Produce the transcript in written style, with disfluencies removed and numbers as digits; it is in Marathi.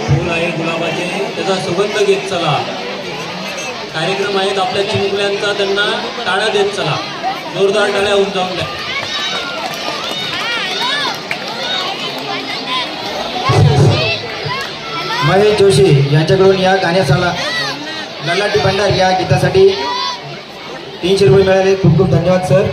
फूल आहे गुलाबाचे, त्याचा सुगंध घेत चला. कार्यक्रम आहेत आपल्या चिमुकल्यांचा, त्यांना टाळ्या देत चला. जोरदार टाळ्या होऊन जाऊन द्या. महेश जोशी यांच्याकडून या गाण्याला ललाटी भंडार या गीतासाठी 300 रुपये मिळाले. खूप खूप धन्यवाद सर.